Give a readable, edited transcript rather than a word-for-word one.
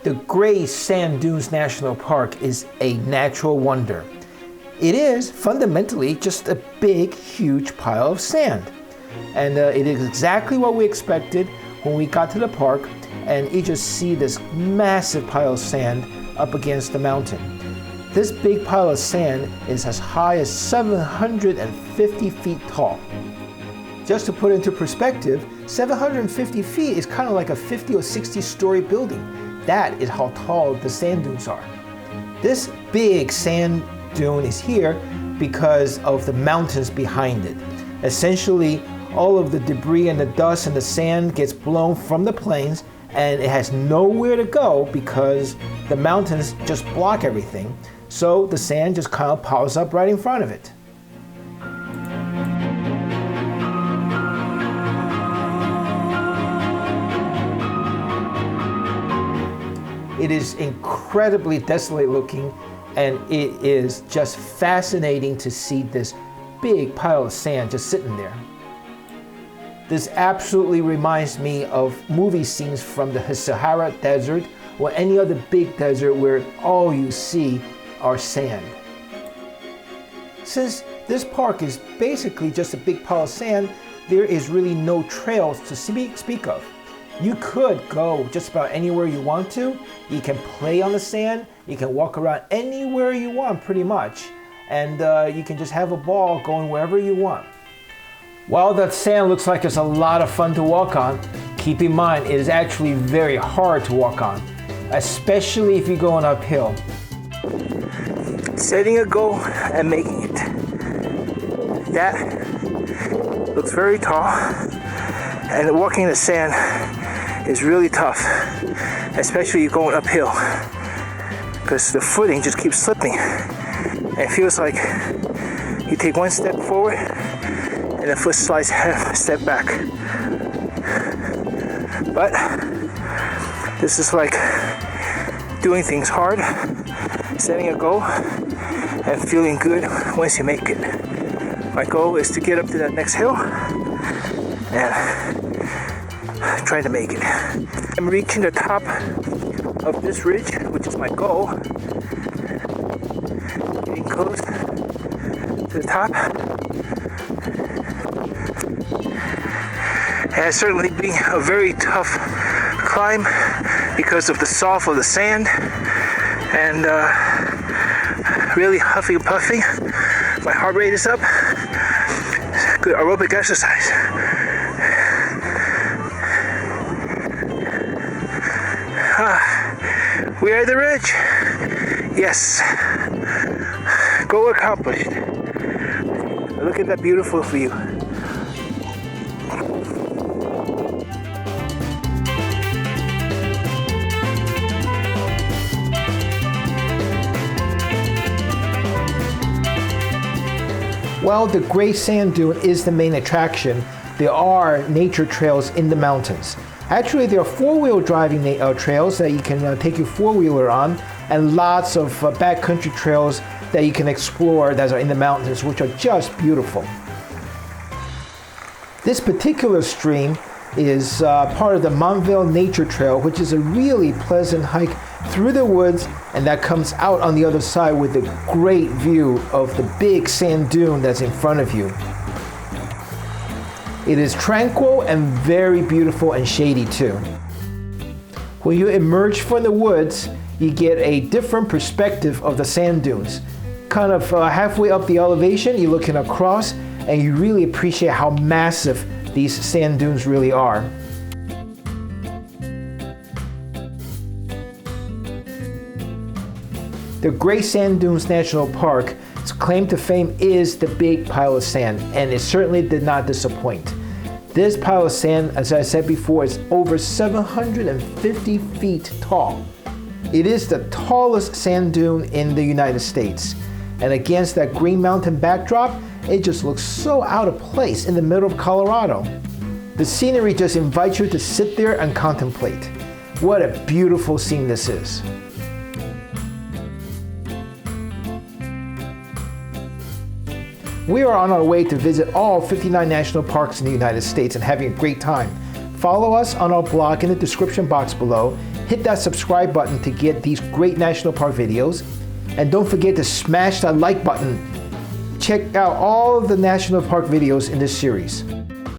The Gray Sand Dunes National Park is a natural wonder. It is fundamentally just a big, huge pile of sand. And it is exactly what we expected when we got to the park, and you just see this massive pile of sand up against the mountain. This big pile of sand is as high as 750 feet tall. Just to put into perspective, 750 feet is kind of like a 50 or 60-story building. That is how tall the sand dunes are. This big sand dune is here because of the mountains behind it. Essentially, all of the debris and the dust and the sand gets blown from the plains, and it has nowhere to go because the mountains just block everything. So the sand just kind of piles up right in front of it. It is incredibly desolate looking, and it is just fascinating to see this big pile of sand just sitting there. This absolutely reminds me of movie scenes from the Sahara Desert or any other big desert where all you see are sand. Since this park is basically just a big pile of sand, there is really no trails to speak of. You could go just about anywhere you want to. You can play on the sand. You can walk around anywhere you want pretty much. And you can just have a ball going wherever you want. While that sand looks like it's a lot of fun to walk on, keep in mind it is actually very hard to walk on, especially if you're going uphill. Setting a goal and making it. That looks very tall, and walking in the sand is really tough, especially going uphill, because the footing just keeps slipping. It feels like you take one step forward and the foot slides half a step back. But this is like doing things hard, setting a goal, and feeling good once you make it. My goal is to get up to that next hill and trying to make it. I'm reaching the top of this ridge, which is my goal. Getting close to the top. It has certainly been a very tough climb because of the soft of the sand and really huffy and puffy. My heart rate is up. Good aerobic exercise. We are at the ridge. Yes. Goal accomplished. Look at that beautiful view. While the Gray Sand Dune is the main attraction, there are nature trails in the mountains. Actually, there are four-wheel driving trails that you can take your four-wheeler on, and lots of backcountry trails that you can explore that are in the mountains, which are just beautiful. This particular stream is part of the Montvale Nature Trail, which is a really pleasant hike through the woods, and that comes out on the other side with a great view of the big sand dune that's in front of you. It is tranquil and very beautiful and shady too. When you emerge from the woods, you get a different perspective of the sand dunes. Kind of halfway up the elevation, you're looking across, and you really appreciate how massive these sand dunes really are. The Gray Sand Dunes National Park, its claim to fame is the big pile of sand, and it certainly did not disappoint. This pile of sand, as I said before, is over 750 feet tall. It is the tallest sand dune in the United States. And against that Green Mountain backdrop, it just looks so out of place in the middle of Colorado. The scenery just invites you to sit there and contemplate. What a beautiful scene this is. We are on our way to visit all 59 national parks in the United States and having a great time. Follow us on our blog in the description box below. Hit that subscribe button to get these great national park videos. And don't forget to smash that like button. Check out all of the national park videos in this series.